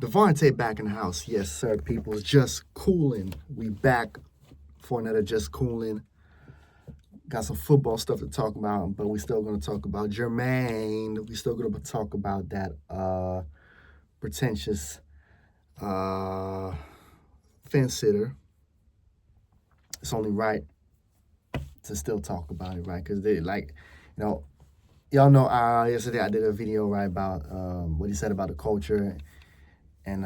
D3vante back in the house. Yes, sir, people. Just cooling. We back for another Just Cooling. Got some football stuff to talk about, but we still gonna talk about Jermaine. We still gonna talk about that pretentious uh fence sitter. It's only right to still talk about it, right? Because they like, you know, y'all know. Yesterday I did a video right about what he said about the culture and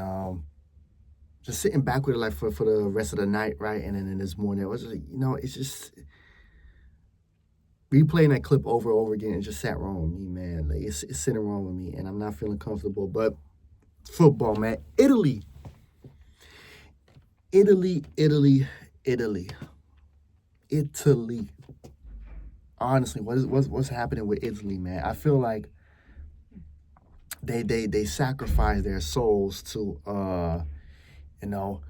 just sitting back with it like for the rest of the night, right? And then this morning, it was just, it's just replaying that clip over and over again. It just sat wrong with me, man. Like it's sitting wrong with me, and I'm not feeling comfortable. But football, man, Italy, Italy. Honestly, what's happening with Italy, man? I feel like they sacrifice their souls to you know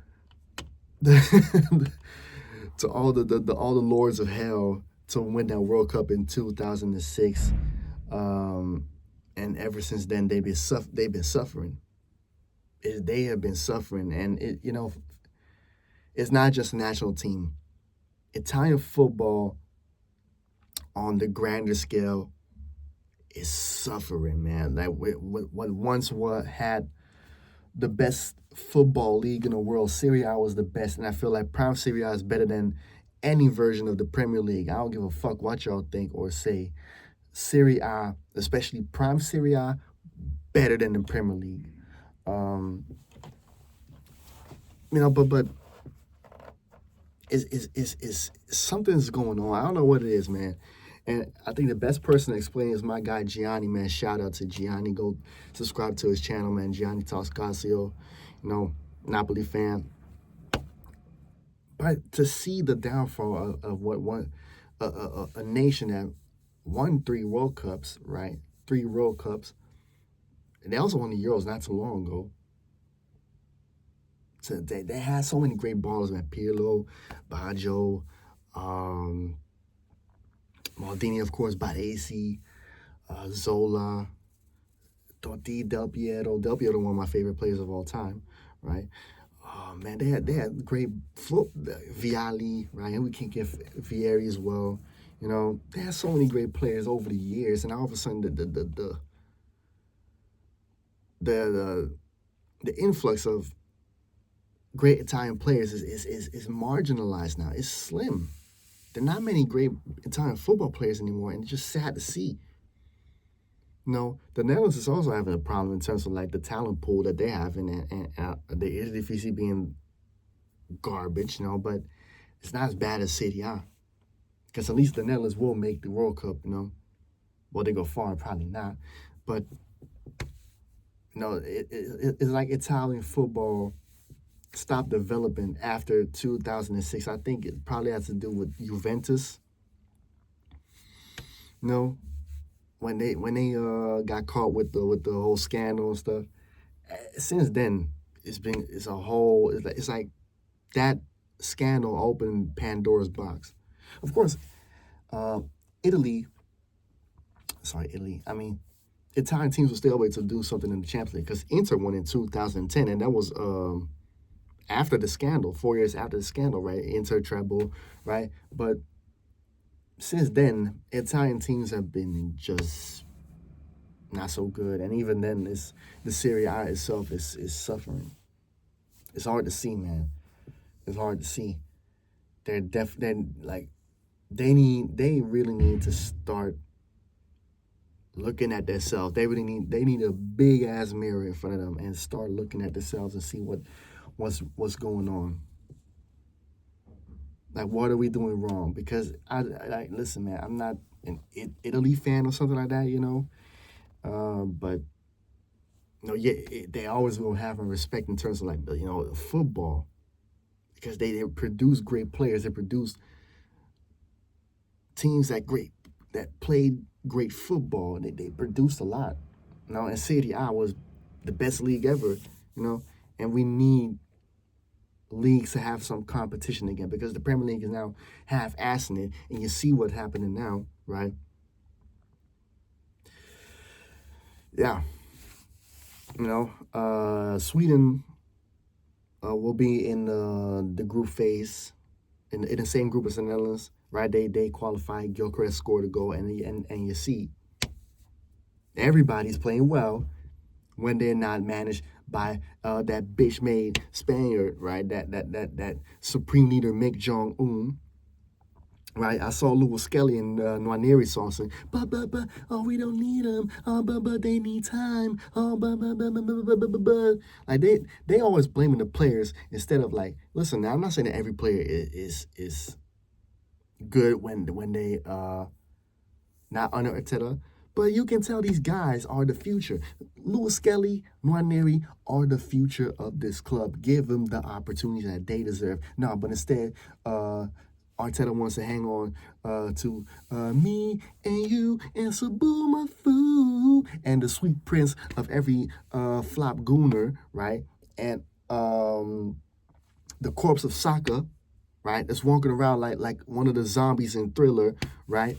to all the lords of hell to win that World Cup in 2006. And ever since then they've been suffering. They have been suffering, and it's not just a national team. Italian football on the grander scale is suffering, man. Like what once had the best football league in the world, Serie A was the best, and I feel like Prime Serie A is better than any version of the Premier League. I don't give a fuck what y'all think or say. Serie A, especially Prime Serie A, better than the Premier League. Um, but is something's going on. I don't know what it is, man. And I think the best person to explain is my guy Gianni, man. Shout out to Gianni. Go subscribe to his channel, man. Gianni Talks Calcio, Napoli fan. But to see the downfall of what one a nation that won 3 World Cups, right? 3 World Cups. And they also won the Euros not too long ago. So they had so many great ballers, man. Pirlo, Baggio, Maldini, of course, Baresi, Zola, Totti, Del Piero. Del Piero, one of my favorite players of all time, right? Oh man, they had great Vialli, right? And we can get Vieri as well. They had so many great players over the years, and all of a sudden the influx of great Italian players is marginalized now. It's slim. There are not many great Italian football players anymore, and it's just sad to see. The Netherlands is also having a problem in terms of like the talent pool that they have, and the Eredivisie being garbage, but it's not as bad as Serie A, because at least the Netherlands will make the World Cup, Well, they go far, probably not, but it's like Italian football stopped developing after 2006. I think it probably has to do with Juventus. When they got caught with the whole scandal and stuff. Since then, it's like that scandal opened Pandora's box. Of course, Italy. I mean, Italian teams were still able to do something in the Champions League because Inter won in 2010, and that was after the scandal, 4 years after the scandal, right? Inter treble, right? But since then, Italian teams have been just not so good, and even then, the Serie A itself is suffering. It's hard to see, man. It's hard to see. They really need to start looking at themselves. They need a big ass mirror in front of them and start looking at themselves and see what's going on. Like, what are we doing wrong? Because listen, man, I'm not an Italy fan or something like that, but they always will have a respect in terms of like football, because they produce great players. They produce teams that played great football. They produced a lot, and Serie A was the best league ever, and we need leagues to have some competition again, because the Premier League is now half-assing it, and you see what's happening now, right? Yeah. Sweden will be in the group phase in the same group as the Netherlands, right? They qualified. Gyökeres scored a goal, and you see everybody's playing well when they're not managed by that bitch made Spaniard, right? That supreme leader Mick Jong Un. Right, I saw Lewis Skelly and Nwaneri song, oh, we don't need them, but they need time, like they always blaming the players instead of like, listen, now I'm not saying that every player is good when they not under Arteta, but you can tell these guys are the future. Lewis Skelly, Nwaneri are the future of this club. Give them the opportunity that they deserve. No, but instead, Arteta wants to hang on to me and you and Sabumafu and the sweet prince of every flop gooner, right? And the corpse of Saka, right? That's walking around like one of the zombies in Thriller, right?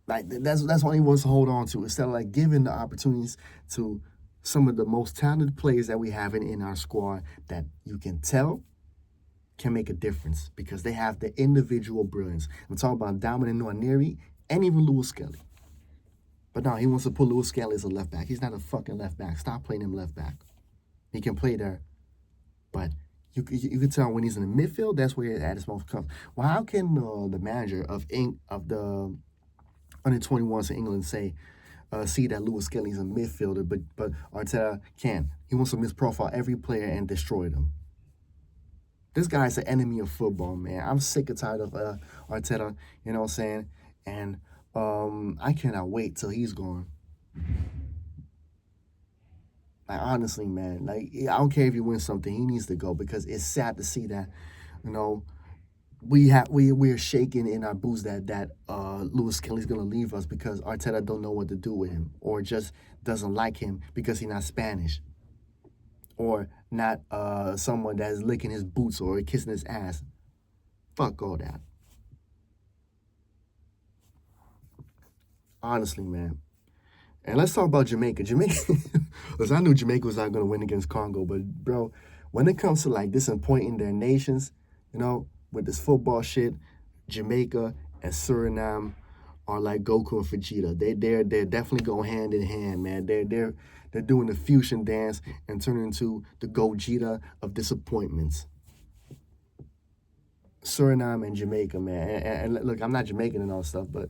Like that's what he wants to hold on to instead of like giving the opportunities to some of the most talented players that we have in our squad that you can tell can make a difference because they have the individual brilliance. I'm talking about Dominic Nwaneri and even Lewis Skelly. But no, he wants to put Lewis Skelly as a left back. He's not a fucking left back. Stop playing him left back. He can play there, but you can tell when he's in the midfield, that's where he's at his most comfortable. Well, how can the manager of the under 21s in England see that Lewis Skelly's a midfielder, but Arteta can. He wants to misprofile every player and destroy them. This guy's an enemy of football, man. I'm sick and tired of Arteta, you know what I'm saying? And I cannot wait till he's gone. Like, honestly, man, like, I don't care if he wins something, he needs to go because it's sad to see that, you know, we're shaking in our boots that Lewis Kelly's gonna leave us because Arteta don't know what to do with him or just doesn't like him because he's not Spanish or not someone that's licking his boots or kissing his ass. Fuck all that. Honestly, man. And let's talk about Jamaica. Because I knew Jamaica was not gonna win against Congo, but bro, when it comes to like disappointing their nations, you know, with this football shit, Jamaica and Suriname are like Goku and Vegeta. They're definitely going hand in hand, man. They're doing the fusion dance and turning into the Gogeta of disappointments. Suriname and Jamaica, man. And look, I'm not Jamaican and all stuff, but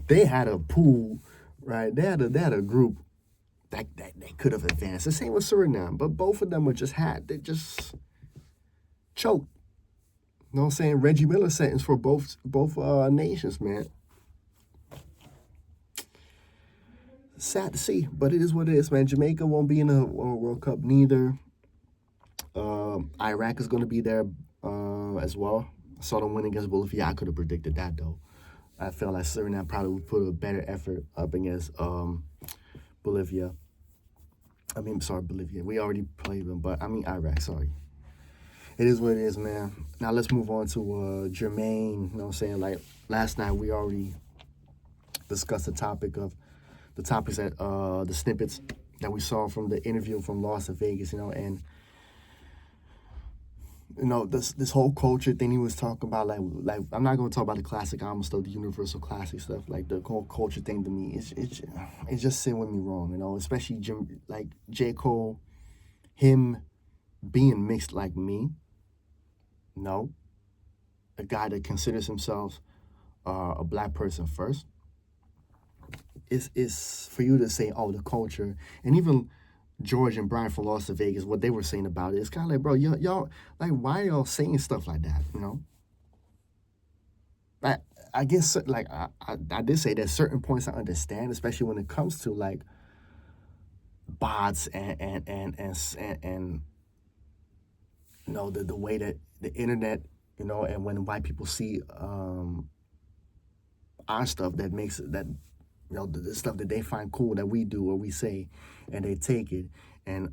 they had a pool, right? They had a group that they could have advanced. The same with Suriname, but both of them were they just choked. You know what I'm saying? Reggie Miller sentence for both nations, man. Sad to see, but it is what it is, man. Jamaica won't be in the World Cup neither. Iraq is going to be there as well. I saw them win against Bolivia. I could have predicted that, though. I felt like Suriname probably would put a better effort up against Bolivia. Bolivia. We already played them, but Iraq, sorry. It is what it is, man. Now let's move on to Jermaine. You know what I'm saying? Like last night, we already discussed the topics that the snippets that we saw from the interview from Las Vegas, you know, and you know this whole culture thing he was talking about, like I'm not gonna talk about the classic album stuff, the universal classic stuff, like the whole culture thing to me, it's just sitting with me wrong, you know, especially J. Cole, him being mixed like me. No, a guy that considers himself a black person first. Is for you to say, oh, the culture, and even George and Brian from Las Vegas, what they were saying about it, it's kind of like, bro, y'all, like, why are y'all saying stuff like that, you know? I guess, like, I did say that certain points I understand, especially when it comes to, like, bots and you know, the way that the internet, you know, and when white people see our stuff that makes that, you know, the stuff that they find cool that we do or we say, and they take it and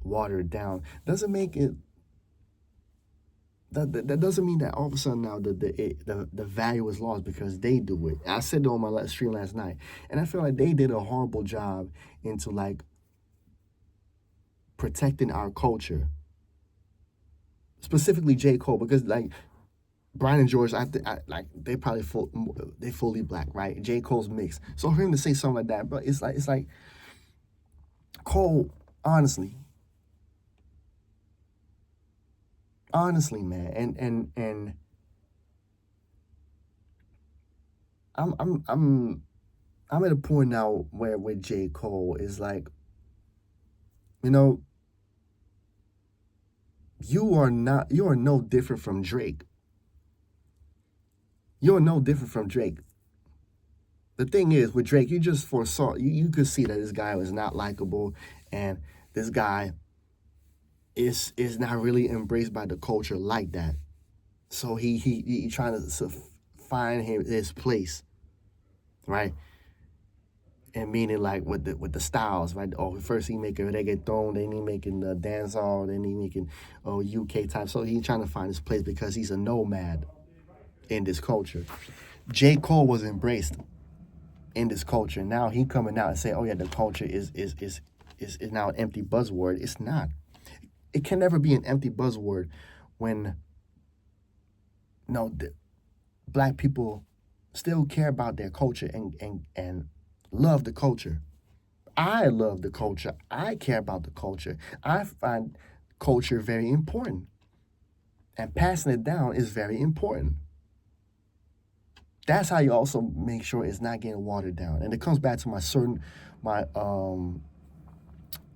water it down, doesn't make it that doesn't mean that all of a sudden now the value is lost because they do it. I said it on my stream last night, and I feel like they did a horrible job into like protecting our culture, specifically J. Cole, because like Brian and George, like they probably they fully black, right? J. Cole's mixed, so for him to say something like that, but it's like Cole, honestly, man, and I'm at a point now where with J. Cole is like, you know, you are no different from Drake. You're no different from Drake. The thing is with Drake, you just foresaw you could see that this guy was not likable, and this guy is not really embraced by the culture like that. So he trying to find his place, right? And meaning like with the styles, right? Oh, first he making reggaeton, then he making the dancehall, then he making UK type. So he trying to find his place because he's a nomad in this culture. J. Cole was embraced in this culture. Now he coming out and say, oh yeah, the culture is now an empty buzzword. It's not. It can never be an empty buzzword when no black people still care about their culture and love the culture. I love the culture. I care about the culture. I find culture very important. And passing it down is very important. That's how you also make sure it's not getting watered down. And it comes back to my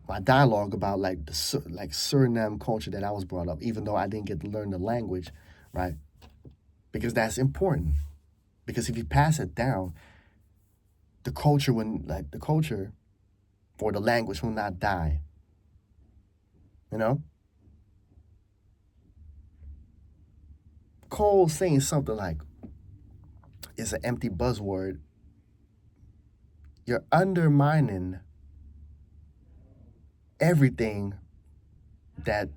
my dialogue about like the like Suriname culture that I was brought up, even though I didn't get to learn the language, right? Because that's important. Because if you pass it down, the culture or the language will not die. You know? Cole saying something like it's an empty buzzword. You're undermining everything that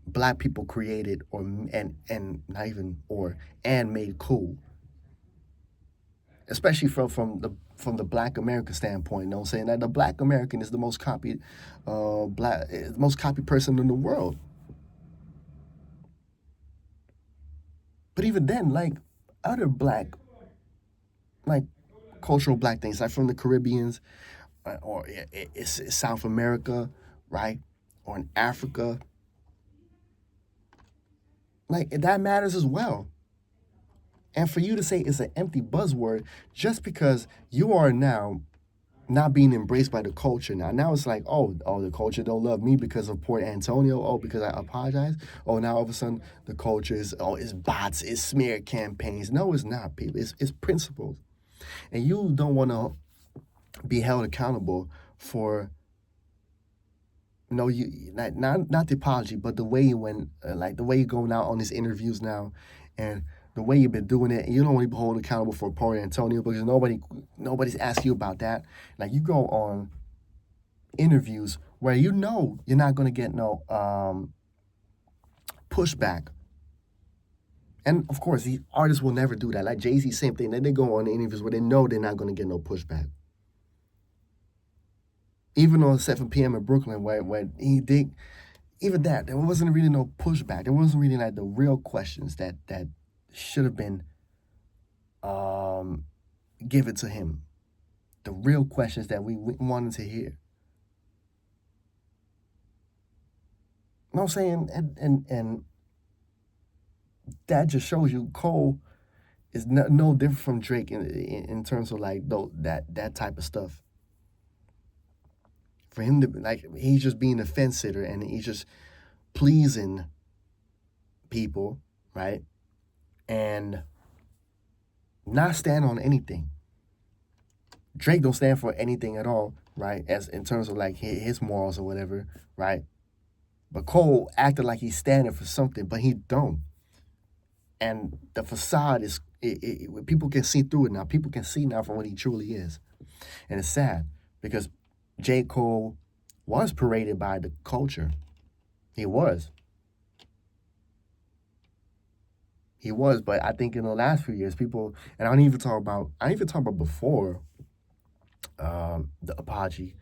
black people created or and not even or and made cool. Especially from the black American standpoint, you know what I'm saying? That the black American is the most copied person in the world. But even then, like other black like cultural black things, like from the Caribbeans or it's South America, right? Or in Africa. Like that matters as well. And for you to say it's an empty buzzword just because you are now not being embraced by the culture now it's like, the culture don't love me because of Port Antonio. Oh, because I apologize. Oh, now all of a sudden the culture is it's bots, it's smear campaigns. No, it's not, people. It's principles. And you don't want to be held accountable for you not the apology, but the way you went, like the way you're going out on these interviews now, and the way you've been doing it. And you don't want to be held accountable for Port Antonio because nobody's asked you about that. Like you go on interviews where you're not going to get no pushback. And of course, the artists will never do that. Like Jay-Z, same thing. They go on interviews where they know they're not going to get no pushback. Even on 7 p.m. in Brooklyn, where he did, even that, there wasn't really no pushback. There wasn't really like the real questions that should have been given to him. The real questions that we wanted to hear. You know what I'm saying? And that just shows you Cole is no different from Drake in terms of like that type of stuff. For him to like, he's just being a fence sitter and he's just pleasing people, right? And not stand on anything. Drake don't stand for anything at all, right? As in terms of like his morals or whatever, right? But Cole acted like he's standing for something, but he don't. And the facade is, people can see through it now. People can see now for what he truly is. And it's sad because J. Cole was paraded by the culture. He was. He was, but I think in the last few years, people, and I don't even talk about before the apology.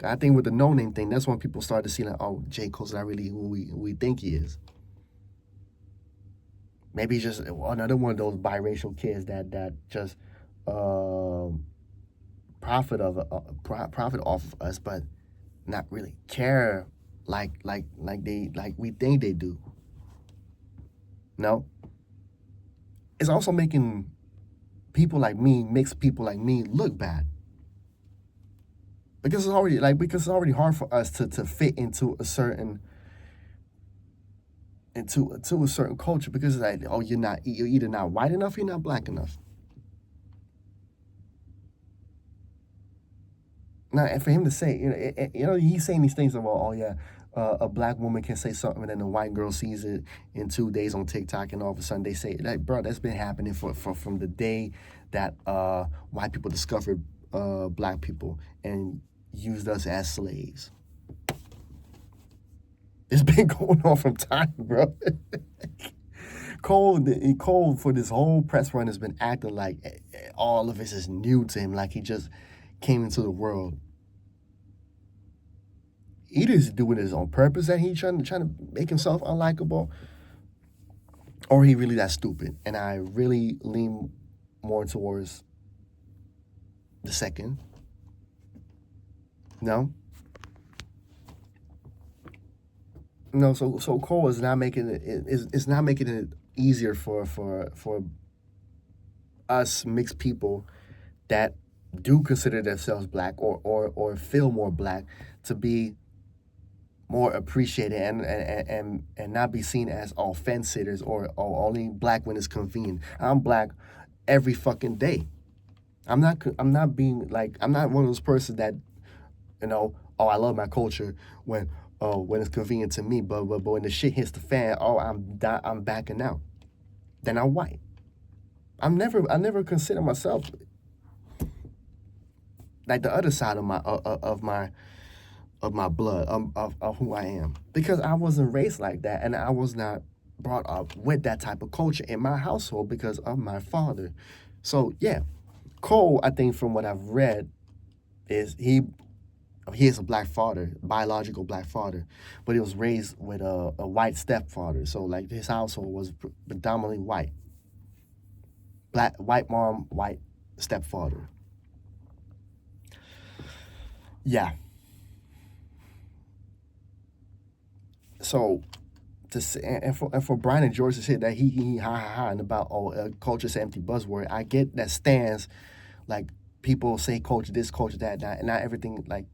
I think with the no name thing, that's when people started to see like, oh, J. Cole's not really who we think he is. Maybe he's just another one of those biracial kids that just um profit off of us, but not really care like we think they do. No, it's also making people like me, mixed people like me, look bad because it's already hard for us to fit into a certain into a certain culture because it's like, oh, you're either not white enough, you're not black enough. Now, and for him to say, he's saying these things about, oh yeah, a black woman can say something and then a white girl sees it in 2 days on TikTok, and all of a sudden they say, like, bro, that's been happening for from the day that white people discovered black people and used us as slaves. It's been going on from time, bro. Cole for this whole press run has been acting like all of this is new to him, like he just came into the world. Either he's doing this on purpose that he's trying to make himself unlikable, or he really that stupid. And I really lean more towards the second. No. No, so Cole is not making it's not making it easier for us mixed people that do consider themselves black or feel more black to be more appreciated and not be seen as all fence sitters or only black when it's convenient. I'm black every fucking day. I'm not being like I'm not one of those persons that oh, I love my culture when it's convenient to me, but when the shit hits the fan, oh, I'm backing out. Then I'm white. I never consider myself like the other side of my blood of who I am because I wasn't raised like that and I was not brought up with that type of culture in my household because of my father. So yeah, Cole, I think from what I've read, is he is a black father, biological black father, but he was raised with a white stepfather. So like his household was predominantly white. Black white mom, white stepfather. Yeah. So to say, and for Brian and George to say that he ha ha ha and about culture's an empty buzzword, I get that stands like people say culture this, culture that, and not everything like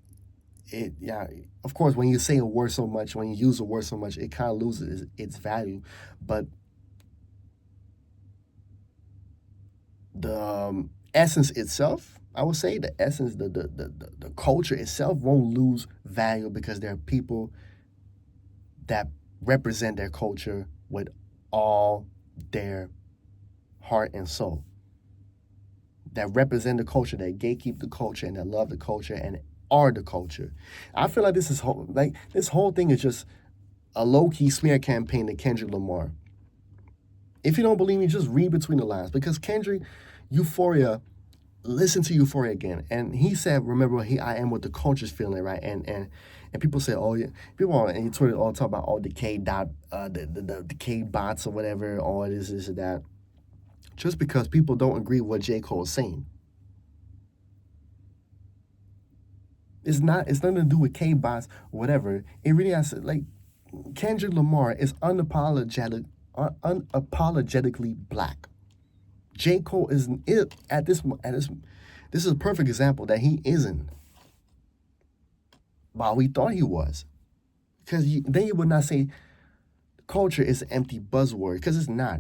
it. Yeah, of course, when you say a word so much, when you use a word so much, it kind of loses its value. But the essence itself, I would say the essence, the culture itself won't lose value because there are people that represent their culture with all their heart and soul, that represent the culture, that gatekeep the culture, and that love the culture and are the culture. I feel like this whole thing is just a low-key smear campaign to Kendrick Lamar. If you don't believe me, just read between the lines because Kendrick, Euphoria, listen to Euphoria again. And he said, remember, I am what the culture's feeling, right? And people say, oh yeah, people on Twitter all talk about all decay the decay bots or whatever, all this or that. Just because people don't agree with what J. Cole is saying. It's nothing to do with K bots or whatever. It really has to, like, Kendrick Lamar is unapologetically black. J. Cole is at this this is a perfect example that he isn't. While we thought he was. Because then you would not say culture is an empty buzzword, because it's not.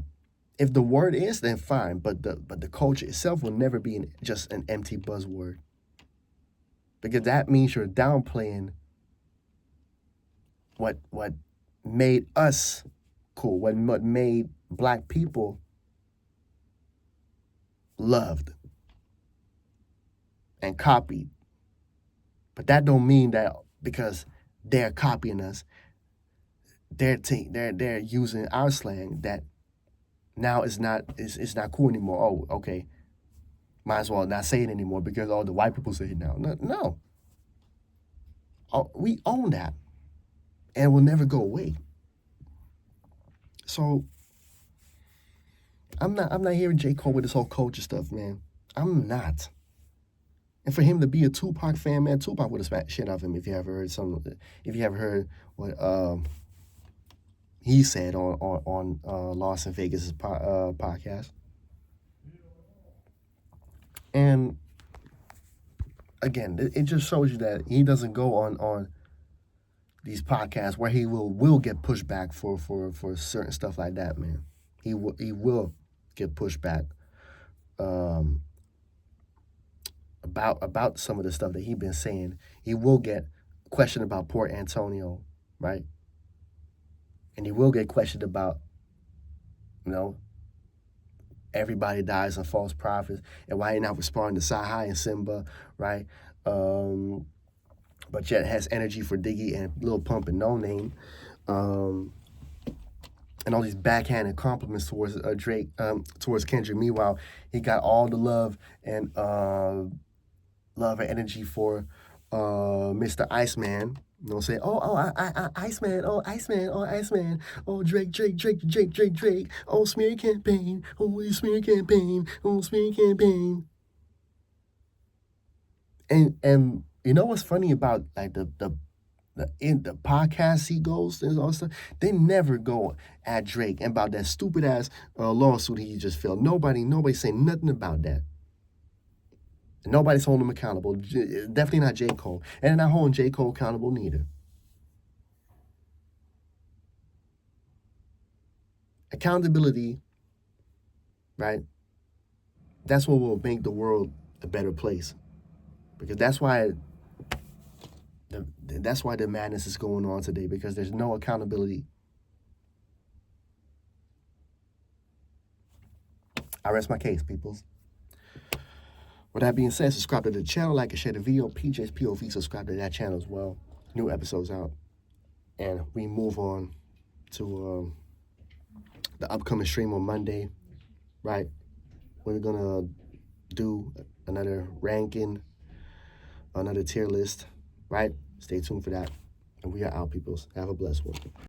If the word is, then fine, but the culture itself will never be just an empty buzzword. Because that means you're downplaying what made us cool, what made black people loved and copied. But that don't mean that because they're copying us, they're using our slang, that now it's not cool anymore. Oh, okay. Might as well not say it anymore because all the white people say it now. No. Oh, we own that, and it will never go away. So I'm not hearing J. Cole with this whole culture stuff, man. I'm not. And for him to be a Tupac fan, man, Tupac would have smacked shit out of him if you ever heard if you ever heard what he said on Lost in Vegas' podcast. And again, it just shows you that he doesn't go on these podcasts where he will get pushed back for certain stuff like that, man. He will get pushed back about some of the stuff that he's been saying. He will get questioned about Port Antonio, right? And he will get questioned about, everybody dies of false prophets and why he not responding to Sahai and Simba, right? But yet has energy for Diggy and Lil Pump and No Name. And all these backhanded compliments towards Drake, towards Kendrick. Meanwhile, he got all the love and energy for Mr. Iceman. You know, say, Iceman, Iceman, Drake, smear campaign, smear campaign, smear campaign. And you know what's funny about like the podcast he goes and all stuff, they never go at Drake about that stupid ass lawsuit he just filed. Nobody saying nothing about that. Nobody's holding him accountable. Definitely not J. Cole. And they're not holding J. Cole accountable neither. Accountability, right? That's what will make the world a better place. Because that's why the madness is going on today, because there's no accountability. I rest my case, peoples. With that being said, subscribe to the channel, like and share the video. PJ's POV, subscribe to that channel as well. New episodes out. And we move on to the upcoming stream on Monday, right? We're going to do another ranking, another tier list, right? Stay tuned for that. And we are out, peoples. Have a blessed one.